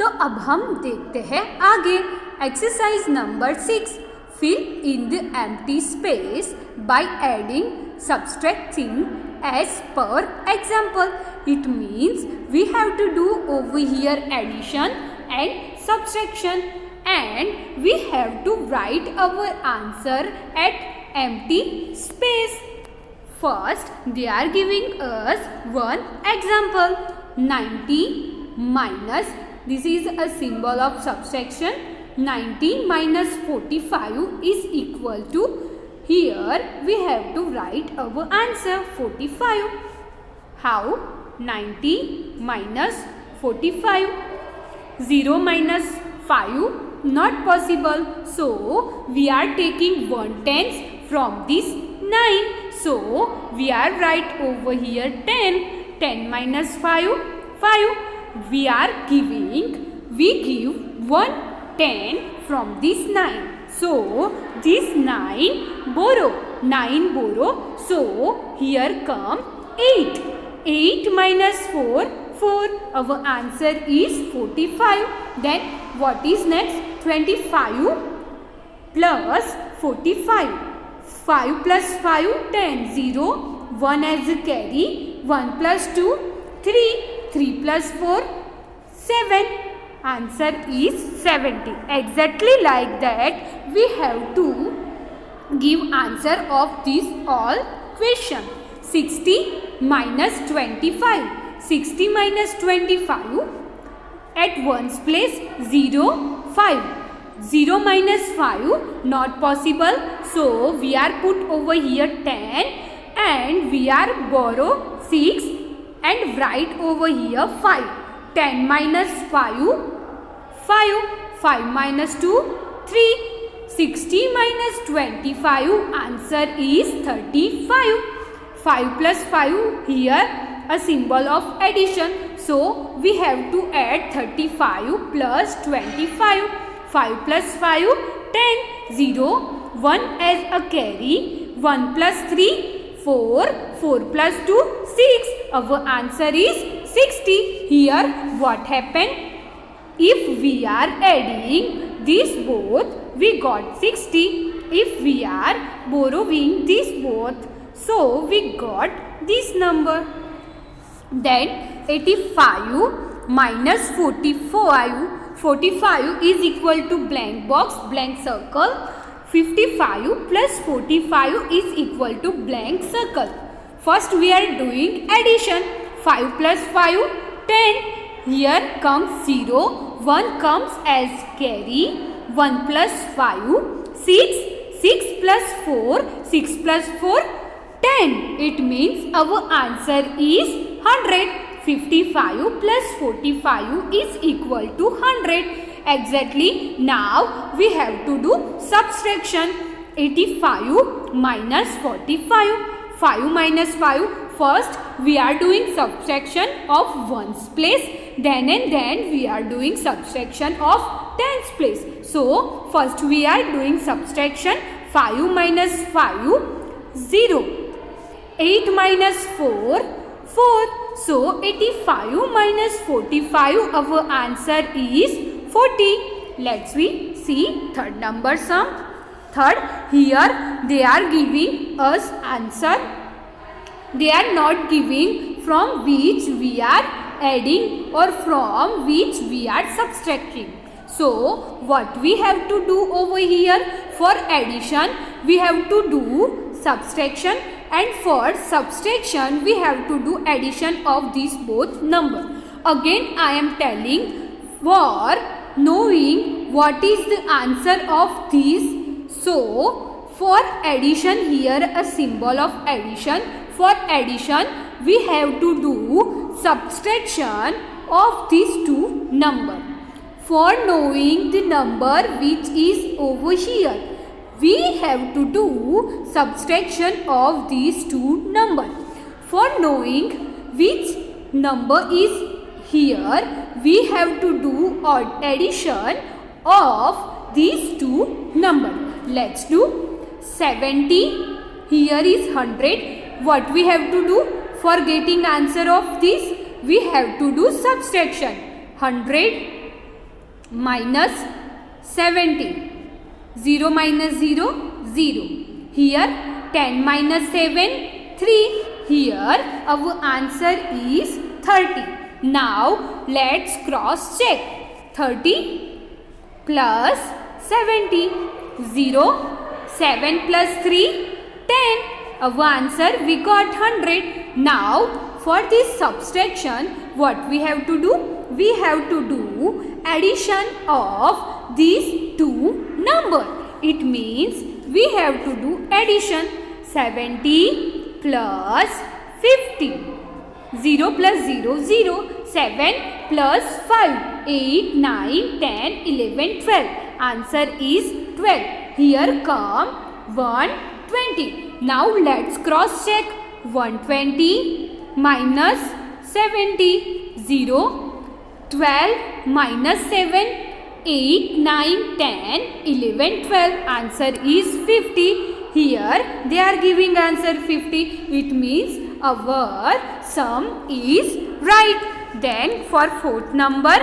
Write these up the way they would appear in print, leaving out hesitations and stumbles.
तो अब हम देखते हैं आगे। Exercise number 6, fill in the empty space by adding, subtracting as per example. It means we have to do over here addition and subtraction, and we have to write our answer at empty space. First, they are giving us one example. 90 minus, this is a symbol of subtraction. 90 minus 45 is equal to, here we have to write our answer 45. How? 90 minus 45. 0 minus 5, not possible. So we are taking 1/10 from this 9. So we are write over here 10. 10 minus 5, 5. We give 1/10 from this 9. So this 9 borrow. 9 borrow. So here come 8. 8 minus 4, 4. Our answer is 45. Then what is next? 25 plus 45. 5 plus 5, 10. 0. 1 as a carry. 1 plus 2, 3. 3 plus 4, 7. Answer is 70. Exactly like that we have to give answer of this all question. 60 minus 25. 60 minus 25 at ones place 0, 5. 0 minus 5 not possible. So we are put over here 10 and we are borrow 6 and write over here 5. 10 minus 5, 5. 5 minus 2, 3. 60 minus 25, answer is 35. 5 plus 5, here a symbol of addition. So we have to add 35 plus 25. 5 plus 5, 10. 0. 1 as a carry. 1 plus 3, 4. 4 plus 2, 6. Our answer is 60. Here what happened? If we are adding these both, we got 60. If we are borrowing these both, so we got this number. Then 85 minus 45. 45 is equal to blank box, blank circle. 55 plus 45 is equal to blank circle. First we are doing addition. 5 plus 5, 10. Here comes 0. 1 comes as carry. 1 plus 5, 6. 6 plus 4, 6 plus 4, 10. It means our answer is 100. 55 plus 45 is equal to 100. Exactly. Now we have to do subtraction. 85 minus 45. 5 minus 5. First we are doing subtraction of ones place. Then we are doing subtraction of tens place. So first we are doing subtraction. 5 minus 5, 0. 8 minus 4, 4. So 85 minus 45, our answer is 40. Let's we see third number sum. Third, here they are giving us answer. They are not giving from which we are adding or from which we are subtracting. So what we have to do over here? For addition we have to do subtraction, and for subtraction we have to do addition of these both number. Again I am telling, for knowing what is the answer of these, so for addition, here a symbol of addition. For addition we have to do subtraction of these two number. For knowing the number which is over here, we have to do subtraction of these two number. For knowing which number is here, we have to do addition of these two number. Let's do 70. Here is 100. What we have to do? For getting answer of this, we have to do subtraction. 100 minus 70. 0 minus 0, 0. Here 10 minus 7, 3. Here our answer is 30. Now let's cross check. 30 plus 70. 0. 7 plus 3, 10. Our answer we got 100. Now for this subtraction, what we have to do? We have to do addition of these two numbers. It means we have to do addition. 70 plus 50. 0 plus 0, 0. 7 plus 5. 8, 9, 10, 11, 12. Answer is 12. Here come 120. Now let's cross check. 120 minus 70. 0. 12 minus 7. 8, 9, 10, 11, 12. Answer is 50. Here they are giving answer 50. It means our sum is right. Then for fourth number,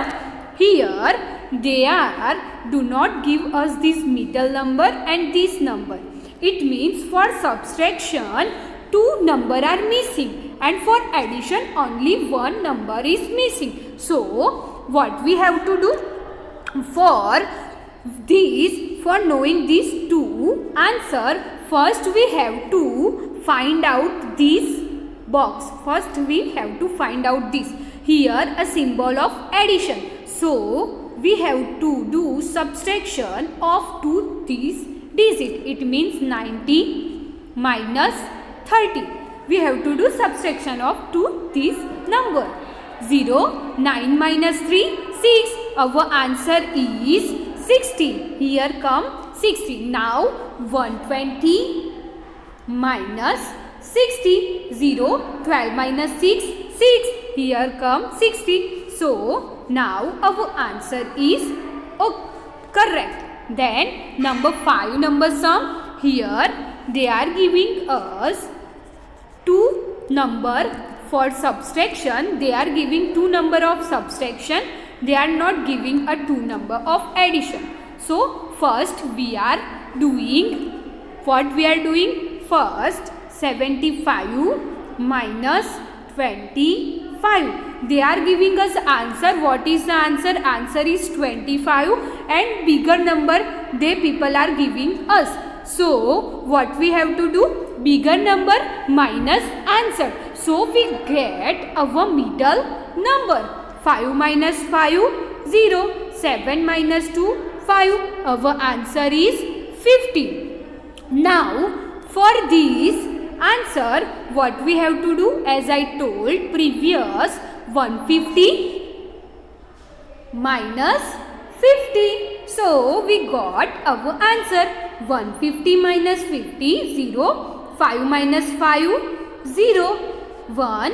here they are do not give us this middle number and this number. It means for subtraction two number are missing and for addition only one number is missing. So what we have to do? For this, for knowing these two answer, first we have to find out this box. First we have to find out this. Here a symbol of addition. So we have to do subtraction of two these digit. It means 90 minus 30. We have to do subtraction of two this number. 0, 9 minus 3, 6. Our answer is 60. Here come 60. Now 120 minus 60. 0, 12 minus 6, 6. Here come 60. So now our answer is correct. Then number 5 number sum. Here they are giving us two number for subtraction. They are giving two number of subtraction. They are not giving a two number of addition. So first we are doing what we are doing. First 75 minus 25. They are giving us answer. What is the answer? Answer is 25 and bigger number they people are giving us. So what we have to do? Bigger number minus answer. So we get our middle number. 5 minus 5, 0. 7 minus 2, 5. Our answer is 50. Now for this answer, what we have to do? As I told previous, 150 minus 50. So we got our answer. 150 minus 50, 0. 5 minus 5, 0. 1.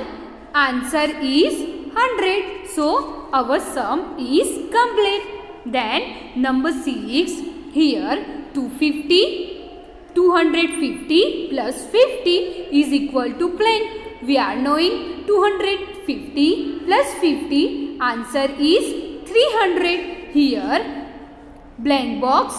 Answer is 100. So our sum is complete. Then number 6. Here 250. 250 plus 50 is equal to plain. We are knowing 250 plus 50. Answer is 300. Here blank box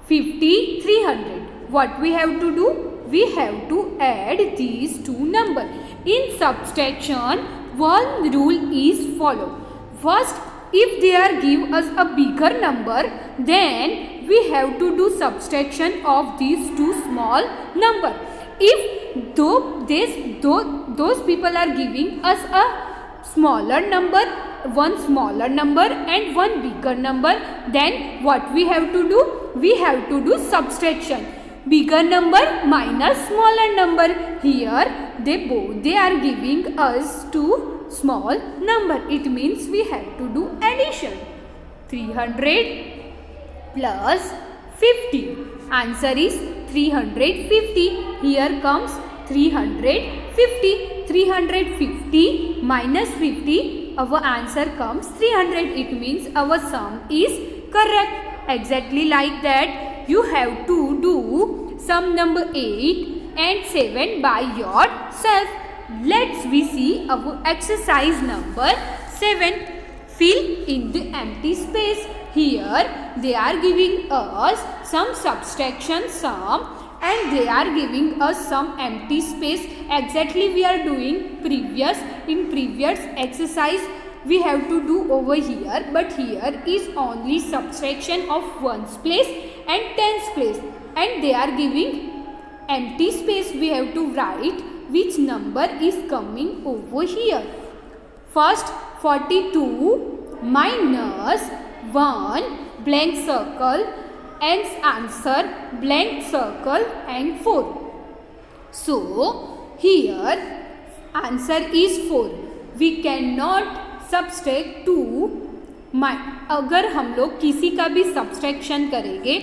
50, 300. What we have to do? We have to add these two numbers. In subtraction, one rule is followed. First, if they are give us a bigger number, then we have to do subtraction of these two small number. If those people are giving us a smaller number, one smaller number and one bigger number, then what we have to do? We have to do subtraction. Bigger number minus smaller number. Here they are giving us two small number. It means we have to do addition. 300 plus 50. Answer is 350. Here comes 350. 350 minus 50. Our answer comes 300. It means our sum is correct. Exactly like that, you have to do sum number 8 and 7 by yourself. Let's we see our exercise number 7. Fill in the empty space. here they are giving us some subtraction sum and they are giving us some empty space. Exactly we are doing in previous exercise we have to do over here, but here is only subtraction of ones place and tens place, and they are giving empty space. We have to write which number is coming over here. First, 42 minus 1 blank circle and answer blank circle and 4. So here answer is 4. We cannot subtract 2. अगर हम लोग किसी का भी subtraction करेंगे,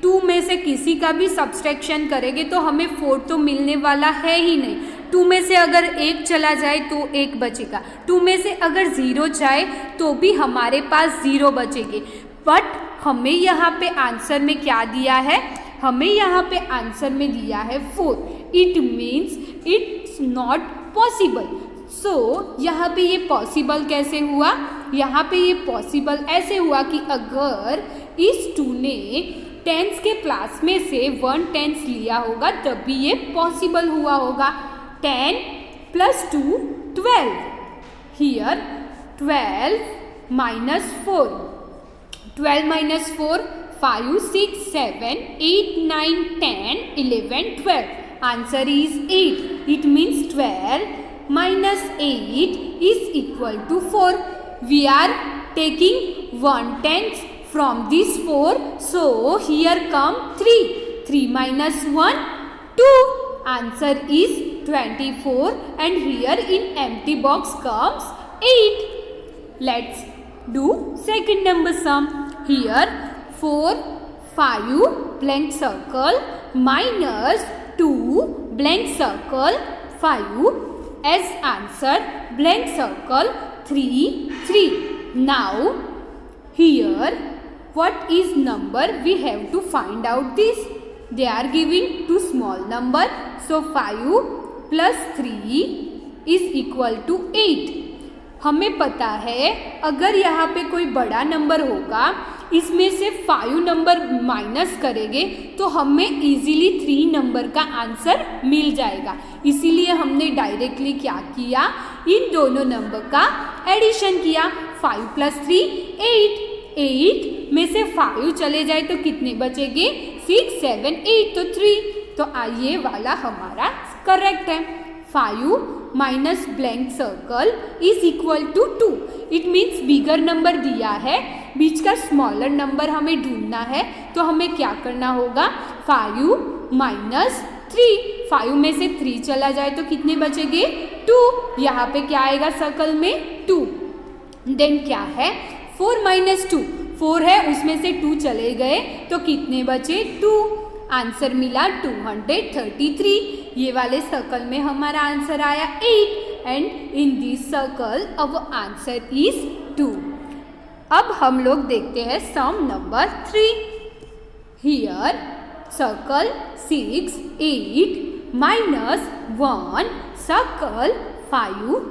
2 में से किसी का भी सब्सट्रैक्शन करेंगे तो हमें 4 तो मिलने वाला है ही नहीं. 2 में से अगर 1 चला जाए तो 1 बचेगा. 2 में से अगर 0 जाए तो भी हमारे पास 0 बचेंगे. बट हमें यहाँ पे आंसर में क्या दिया है? हमें यहाँ पे आंसर में दिया है 4. It means it's not possible. So यहाँ पे ये पॉसिबल कैसे हुआ? यहाँ पे ये पॉसिबल ऐसे हुआ कि अगर इस 2 ने टेंस के क्लास में से 1 टेंस लिया होगा तभी ये पॉसिबल हुआ होगा. 10 + 2 12. Here 12 minus 4. 12 minus 4 5 6 7 8 9 10 11 12. Answer is 8. It means 12 minus 8 is equal to 4. We are taking 1/10 from this 4. So here come 3. 3 minus 1 2. Answer is 24 and here in empty box comes 8. Let's do second number sum. Here 4 5 blank circle minus 2 blank circle 5 as answer blank circle 3 3. Now here what is number? We have to find out this. They are giving two small number, so 5 plus 3 is equal to 8. हमें पता है अगर यहाँ पे कोई बड़ा number होगा, इसमें से 5 नंबर माइनस करेंगे तो हमें इजीली 3 नंबर का आंसर मिल जाएगा. इसीलिए हमने डायरेक्टली क्या किया, इन दोनों नंबर का एडिशन किया. 5 + 3 8. 8 में से 5 चले जाए तो कितने बचेंगे? 6 7 8 तो 3. तो ये वाला हमारा करेक्ट है. 5 minus blank circle is equal to 2. It means bigger number दिया है, बीच का स्मॉलर नंबर हमें ढूंढना है. तो हमें क्या करना होगा? 5 minus 3. 5 में से 3 चला जाए तो कितने बचेंगे? 2. यहाँ पे क्या आएगा सर्कल में? 2. देन क्या है? 4 minus 2. 4 है, उसमें से 2 चले गए तो कितने बचे? 2. आंसर मिला 233. ये वाले सर्कल में हमारा आंसर आया 8 and in this circle our answer is 2. अब हम लोग देखते हैं sum number 3. Here circle 6 8 minus 1 circle 5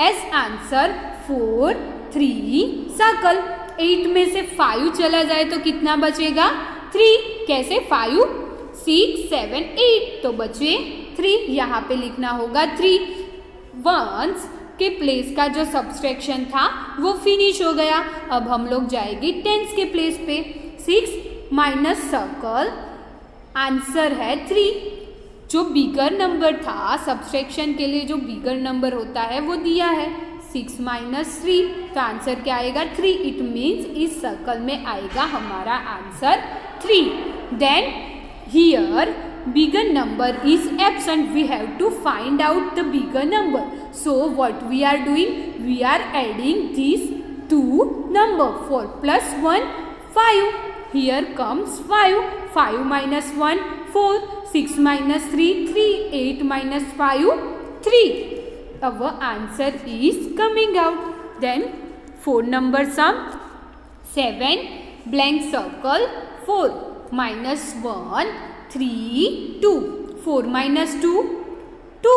as answer 4 3 circle. 8 में से 5 चला जाए तो कितना बचेगा? 3. कैसे? 5 6 7 8 तो बचे 3. यहाँ पे लिखना होगा 3. वंस के प्लेस का जो सब्सट्रैक्शन था वो फिनिश हो गया. अब हम लोग जाएंगे टेंस के प्लेस पे. 6 माइनस सर्कल आंसर है 3. जो बिगर नंबर था सब्सट्रैक्शन के लिए, जो बिगर नंबर होता है वो दिया है 6 minus 3. तो आंसर क्या आएगा? 3. इट मीन्स इस सर्कल में आएगा हमारा answer 3. Then here bigger number is absent. We have to find out the bigger number. So what we are doing? We are adding these two number. 4 plus 1 5. Here comes 5. 5 minus 1 4. 6 minus 3 3. 8 minus 5 3. Our answer is coming out. Then 4 number sum. 7 blank circle 4 minus 1 3 2. 4 minus 2 2.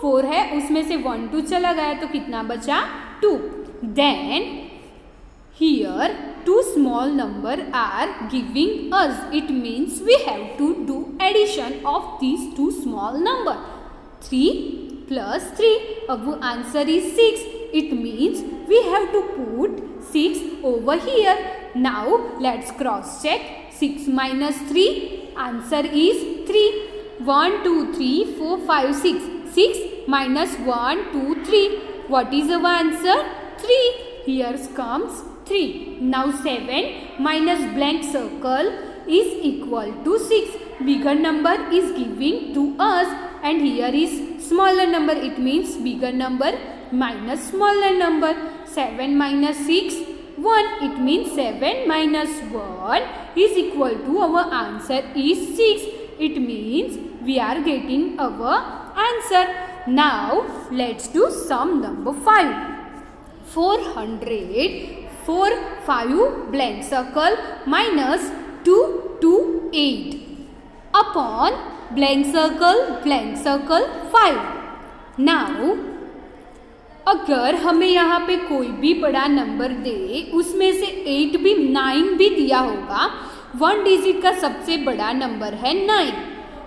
4 है, उसमें से 1 2 चला गया तो कितना बचा? 2. Then here two small number are giving us. It means we have to do addition of these two small number. 3 plus 3. Our answer is 6. It means we have to put 6 over here. Now let's cross check. 6 minus 3. Answer is 3. 1, 2, 3, 4, 5, 6. 6 minus 1, 2, 3. What is our answer? 3. Here comes 3. Now 7 minus blank circle is equal to 6. Bigger number is giving to us and here is smaller number. It means bigger number minus smaller number. 7 minus 6, 1. It means 7 minus 1 is equal to our answer is 6. It means we are getting our answer. Now let's do sum number 5. 400 4 5 blank circle minus 2 2 8 upon blank circle 5. Now अगर हमें यहाँ पे कोई भी बड़ा number दे, उसमें से 8 भी 9 भी दिया होगा, 1 डिजिट का सबसे बड़ा नंबर है 9.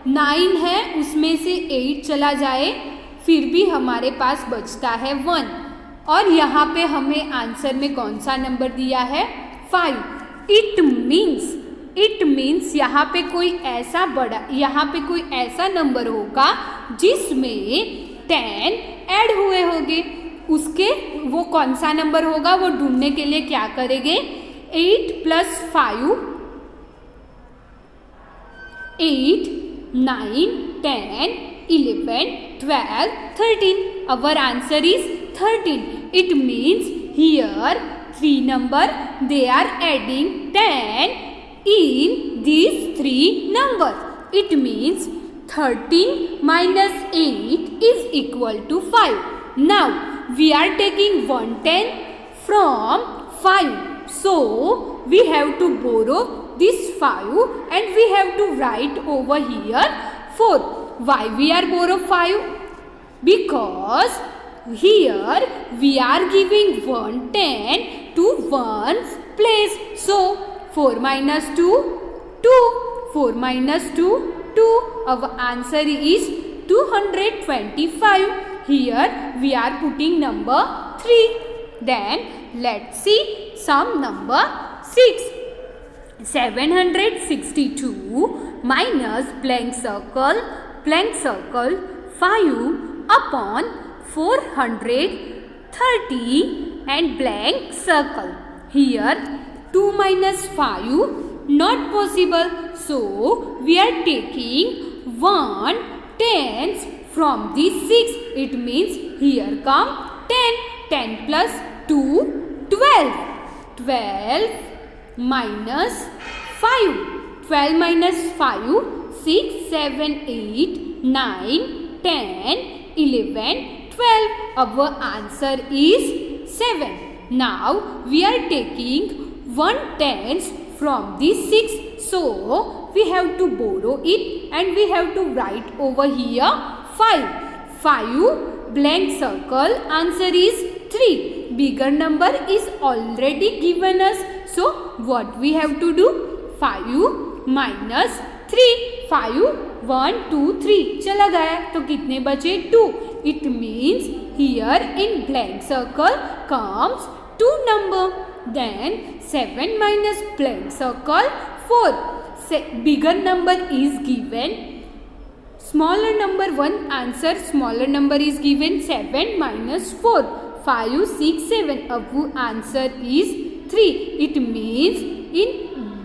9 है, उसमें से 8 चला जाए, फिर भी हमारे पास बचता है 1. और यहाँ पे हमें आंसर में कौन सा नंबर दिया है? 5. इट मीन्स यहाँ पे कोई ऐसा नंबर होगा जिसमें 10 ऐड हुए होंगे. उसके वो कौन सा नंबर होगा वो ढूंढने के लिए क्या करेंगे? 8 plus 5 8 9 10 11 12 13. Our answer is 13. It means here 3 number they are adding 10 in these 3 numbers. It means 13 minus 8 is equal to 5. Now we are taking 110 from 5. So we have to borrow this 5 and we have to write over here 4. Why we are borrow 5? Because here we are giving 110 to 1's place. So 4 minus 2, 2. 4 minus 2, 2. Our answer is 225. Here we are putting number 3. Then let's see sum number 6. 762 minus blank circle 5 upon 430 and blank circle. Here 2 minus 5 not possible. So we are taking 1/10 from this 6. It means here come 10. 10 plus 2, 12. 12 minus 5. 12 minus 5, 6, 7, 8, 9, 10, 11, 12. Our answer is 7. Now we are taking 1/10 from this 6. So we have to borrow it and we have to write over here 5. 5 blank circle. Answer is 3. Bigger number is already given us. So what we have to do? 5 minus 3. 5 1 2 3 चला गया तो कितने बचे? 2. It means here in blank circle comes 2 number. Then 7 minus blank circle 4. Bigger number is given. Smaller number 1 answer. Smaller number is given 7 minus 4. 5 6 7. Our answer is 3. It means in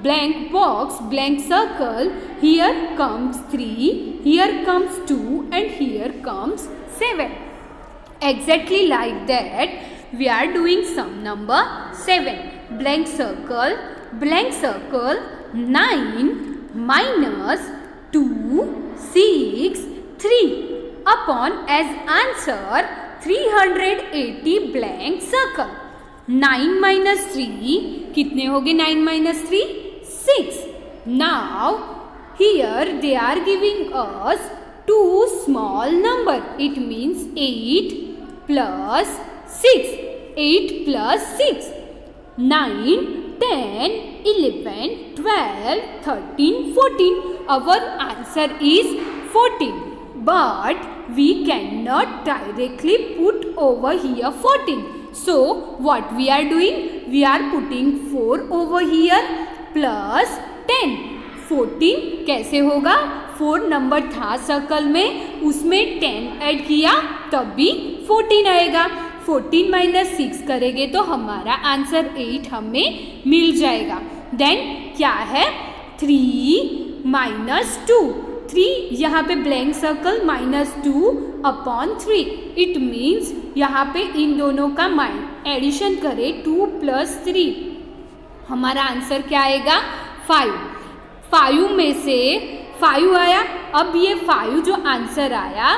blank box, blank circle, here comes 3, here comes 2 and here comes 7. Exactly like that we are doing sum number 7. Blank circle 9 minus 2 6 3 upon as answer 380 blank circle. 9 minus 3 कितने हो गए? 9 minus 3 6. Now here they are giving us 2 small number. It means 8 plus 6. 8 plus 6 9, 10, 11, 12, 13, 14. Our answer is 14. But we cannot directly put over here 14. So what we are doing? We are putting 4 over here plus 10. 14 कैसे होगा? 4 number था circle में, उसमें 10 add किया तब भी 14 आएगा. 14 minus 6 करेंगे तो हमारा आंसर 8 हमें मिल जाएगा. देन क्या है? 3 माइनस 2. 3 यहाँ पे blank circle minus 2 upon 3. It means यहाँ पे इन दोनों का एडिशन करें 2 प्लस 3. हमारा आंसर क्या आएगा? 5. 5 में से 5 आया. अब ये 5 जो आंसर आया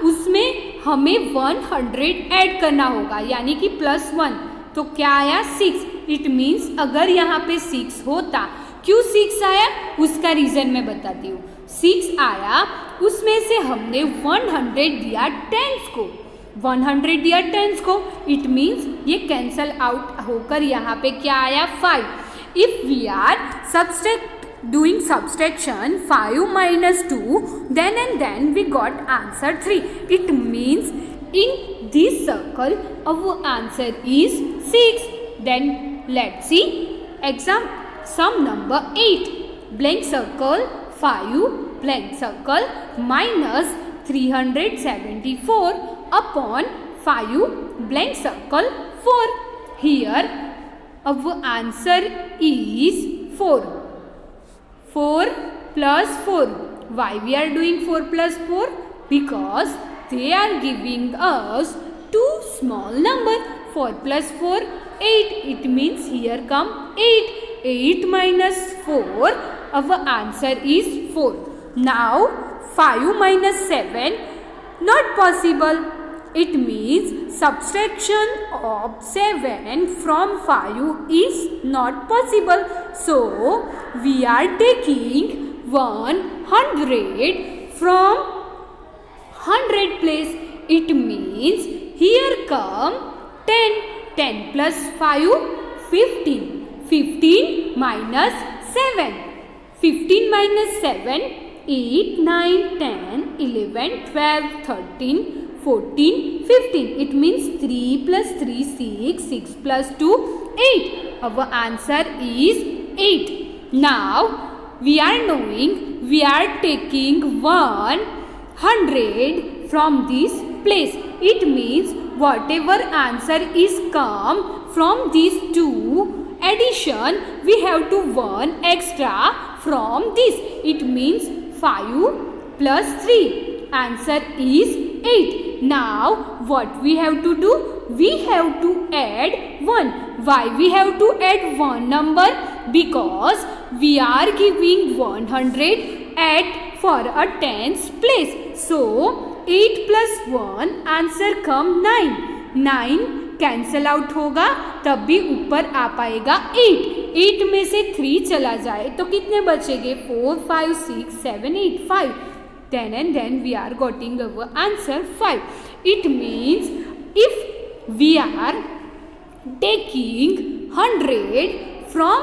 उसमें हमें 100 ऐड करना होगा, यानी कि +1. तो क्या आया? 6. इट मीन्स अगर यहाँ पे 6 होता, क्यों 6 आया उसका रीज़न मैं बताती हूँ. 6 आया, उसमें से हमने 100 दिया 10s को. 100 दिया 10s को. इट मीन्स ये कैंसल आउट होकर यहाँ पे क्या आया? 5. If we are doing subtraction 5 minus 2, then we got answer 3. It means in this circle our answer is 6. Then let's see sum number 8. Blank circle 5 blank circle minus 374 upon 5 blank circle 4. Here our answer is 4. 4 plus 4. Why we are doing 4 plus 4? Because they are giving us two small number. 4 plus 4, 8. It means here come 8. 8 minus 4. Our answer is 4. Now 5 minus 7. Not possible. It means subtraction of 7 from 5 is not possible. So we are taking 100 from 100 place. It means here come 10. 10 plus 5, 15. 15 minus 7. 15 minus 7, 8, 9, 10, 11, 12, 13, 14, 15. It means 3 plus 3, 6. 6 plus 2, 8. Our answer is 8. Now we are knowing we are taking 100 from this place. It means whatever answer is come from these two addition, we have to 1 extra from this. It means 5 plus 3. Answer is 8. Now what we have to do? We have to add 1. Why we have to add 1 number? Because we are giving 100 at for a tens place. So 8 plus 1 answer come 9. 9 cancel out होगा तब भी ऊपर आ पाएगा 8. 8 में से 3 चला जाए तो कितने बचेंगे? 4, 5, 6, 7, 8, 5. Then we are getting our answer 5. It means if we are taking 100 from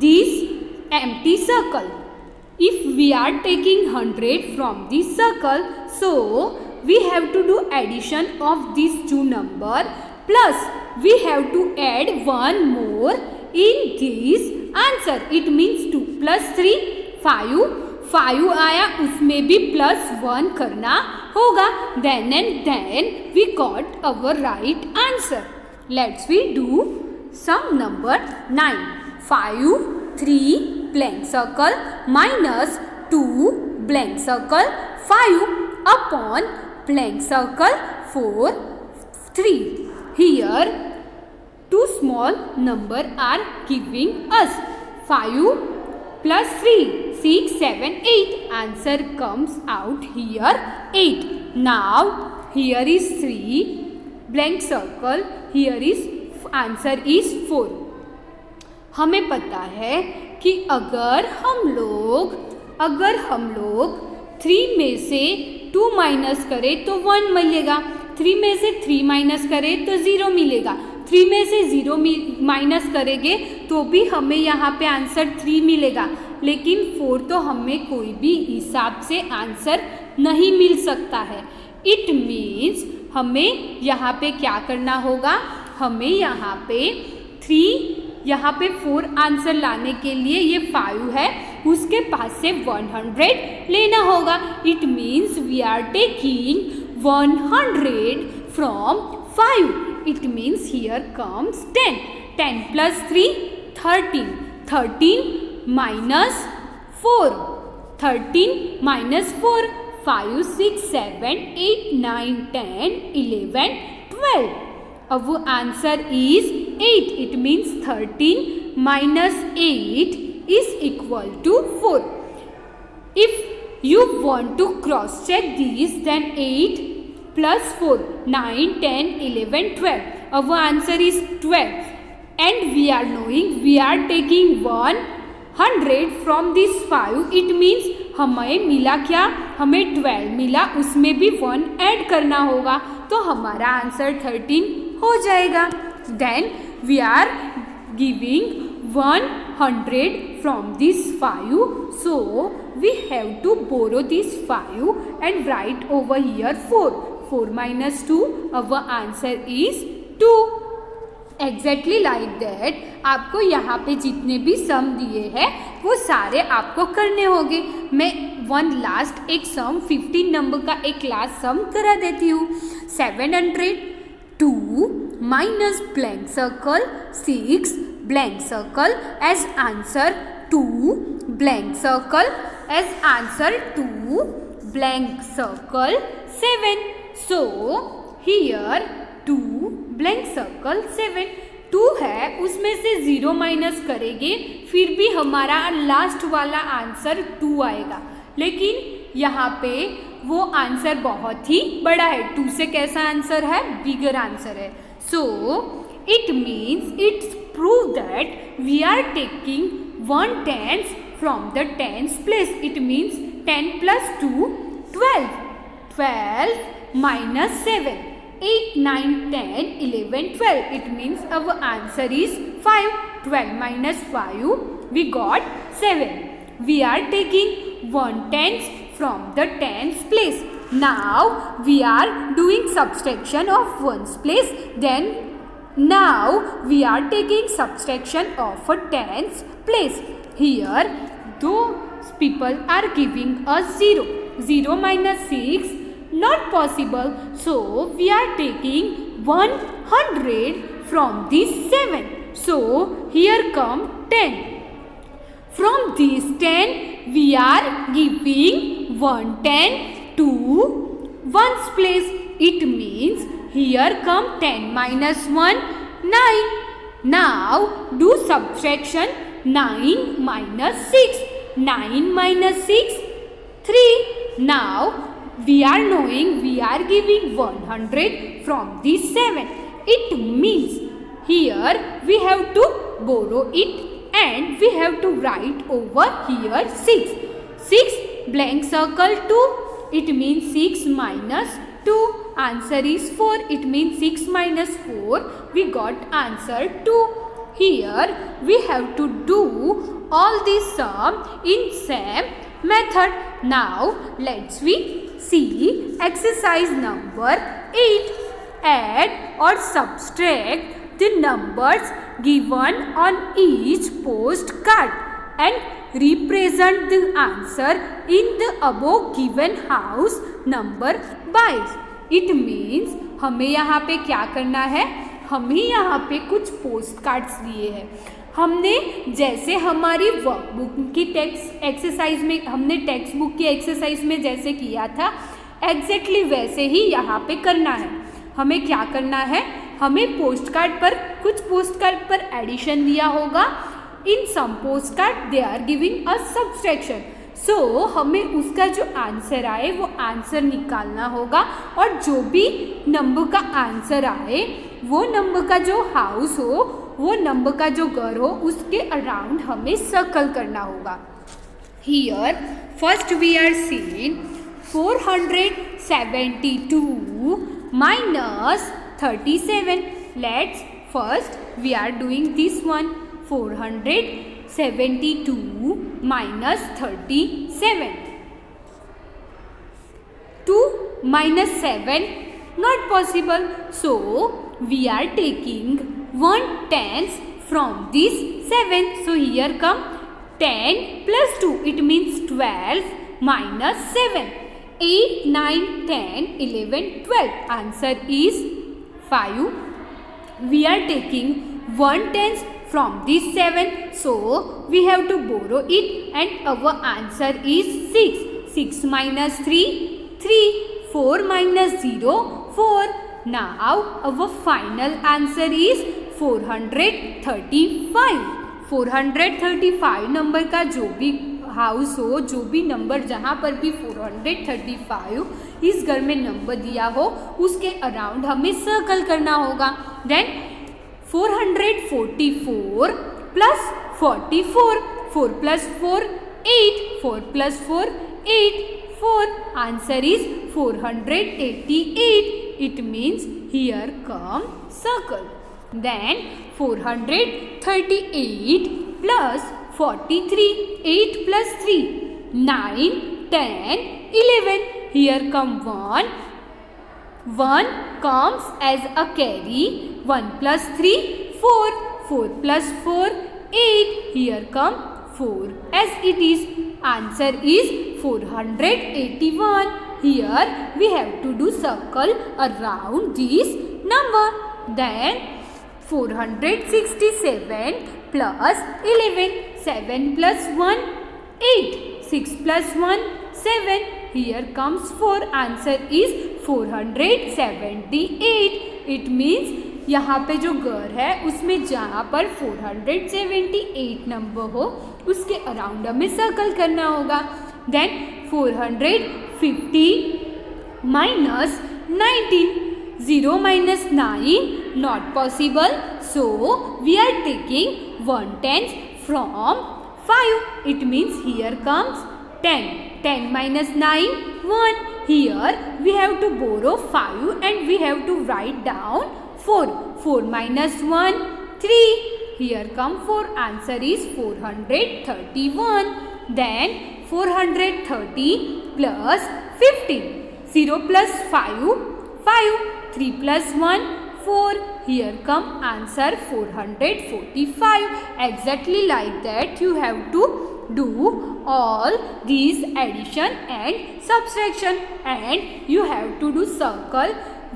this empty circle, if we are taking 100 from this circle, so we have to do addition of these two number, plus we have to add one more in this answer. It means 2 plus 3, 5. 5 आया, उसमें भी +1 करना होगा. Then we got our right answer. Let's we do sum number 9. 5, 3 blank circle minus 2 blank circle 5 upon blank circle 4, 3. Here two small number are giving us 5 plus 3, 6, 7, 8. Answer comes out here 8. Now here is 3 blank circle. Here is answer is 4. हमें पता है कि अगर हम लोग 3 में से 2 minus करें तो 1 मिलेगा. 3 में से 3 माइनस करें तो 0 मिलेगा. 3 में से 0 माइनस करेंगे तो भी हमें यहाँ पे आंसर 3 मिलेगा, लेकिन 4 तो हमें कोई भी हिसाब से आंसर नहीं मिल सकता है। इट मीन्स हमें यहाँ पे क्या करना होगा, हमें यहाँ पे 3, यहाँ पे 4 आंसर लाने के लिए ये 5 है, उसके पास से 100 लेना होगा। It means we are taking 100 from 5. It means here comes 10. 10 plus 3, 13. 13 minus 4. 13 minus 4. 5, 6, 7, 8, 9, 10, 11, 12. Our answer is 8. It means 13 minus 8 is equal to 4. If you want to cross check these, then 8 plus 4, 9, 10, 11, 12. Our answer is 12. And we are knowing we are taking 100 from this 5. It means हमें मिला क्या, हमें 12 मिला, उसमें भी 1 add करना होगा, तो हमारा आंसर 13 हो जाएगा. Then we are giving 100 from this 5. So we have to borrow this 5 and write over here 4. 4 minus 2, our answer is 2. Exactly like that. आपको यहाँ पे जितने भी सम दिए हैं वो सारे आपको करने होंगे. मैं वन लास्ट एक सम 15 नंबर का एक लास्ट सम करा देती हूँ. 702 minus blank circle 6 blank circle as answer 2 blank circle as answer 2 blank circle 7. So here 2 blank circle 7. 2 है, उसमें से 0 माइनस करेंगे फिर भी हमारा लास्ट वाला आंसर 2 आएगा, लेकिन यहाँ पे वो आंसर बहुत ही बड़ा है. 2 से कैसा आंसर है, बिगर आंसर है. So it means it's prove that we are taking 1/10 from the 10th place. It means 10 plus 2 12. 12 minus 7, 8, 9, 10, 11, 12. It means our answer is 5. 12 minus 5, we got 7. We are taking 1/10 from the 10th place. Now we are doing subtraction of 1's place. Then now we are taking subtraction of a 10th place. Here those people are giving us 0. 0 minus 6 not possible, so we are taking 100 from this 7. So here come 10. From this 10 we are giving 1/10 to 1's place. It means here come 10 minus 1, 9. Now do subtraction. 9 minus 6. 9 minus 6, 3. Now we are knowing we are giving 100 from this 7. It means here we have to borrow it and we have to write over here 6. 6 blank circle 2. It means 6 minus 2. Answer is 4. It means 6 minus 4. We got answer 2. Here we have to do all this sum in same method. Now let's see exercise number 8. Add or subtract the numbers given on each postcard and represent the answer in the above given house number by. It means हमें यहाँ पे क्या करना है, हमें यहाँ पे कुछ पोस्ट कार्ड्स दिए हैं. हमने जैसे हमारी वर्कबुक की टेक्स्ट एक्सरसाइज में, हमने टेक्स्ट बुक की एक्सरसाइज में जैसे किया था एग्जैक्टली वैसे ही यहाँ पे करना है. हमें क्या करना है, हमें पोस्ट कार्ड पर कुछ पोस्ट कार्ड पर एडिशन दिया होगा. In some post card they are giving a subtraction. So हमें उसका जो आंसर आए वो आंसर निकालना होगा और जो भी नंबर का आंसर आए वो नंबर का जो हाउस हो, वो नंबर का जो घर हो, उसके अराउंड हमें सर्कल करना होगा. Here first we are seeing 472 minus 37. Let's first we are doing this one. 472 minus 37. 2 minus 7, not possible. So we are taking 1/10 from this 7. So here come 10 plus 2. It means 12 minus 7. 8, 9, 10, 11, 12. Answer is 5. We are taking 1/10 from this 7. So we have to borrow it and our answer is 6. 6 minus 3, 3. 4 minus 0, 4. Now our final answer is 435. 435 number का जो भी house हो, जो भी number जहाँ पर भी 435 इस घर में नंबर दिया हो उसके अराउंड हमें सर्कल करना होगा. Then 444 plus 44. 4 plus 4, 8. 4 plus 4, 8. 4. Answer is 488. It means here come circle. Then 438 plus 43. 8 plus 3, 9, 10, 11. Here come 1. 1 comes as a carry. 1 plus 3, 4. 4 plus 4, 8. Here come 4 as it is. Answer is 481. Here we have to do circle around this number. Then 467 plus 11. 7 plus 1, 8. 6 plus 1, 7. Here comes 4. Answer is 478. It means यहाँ पे जो घर है उसमें जहाँ पर 478 number हो उसके अराउंड हमें सर्कल करना होगा. Then 450 minus 19. 0 minus 9, not possible. So we are taking 1/10 from 5. It means here comes 10. 10 minus 9, 1. Here we have to borrow 5 and we have to write down 4. 4 minus 1, 3. Here come 4. Answer is 431. Then 430 plus 15. 0 plus 5, 5. 3 plus 1, 4. Here come answer 445. Exactly like that you have to do all these addition and subtraction and you have to do circle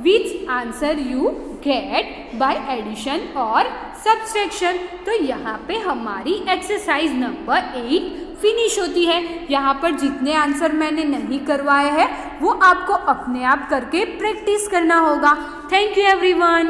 which answer you get by addition or subtraction. तो यहाँ पे हमारी exercise number 8 finish होती है. यहाँ पर जितने answer मैंने नहीं करवाए हैं वो आपको अपने आप करके प्रैक्टिस करना होगा. Thank you everyone.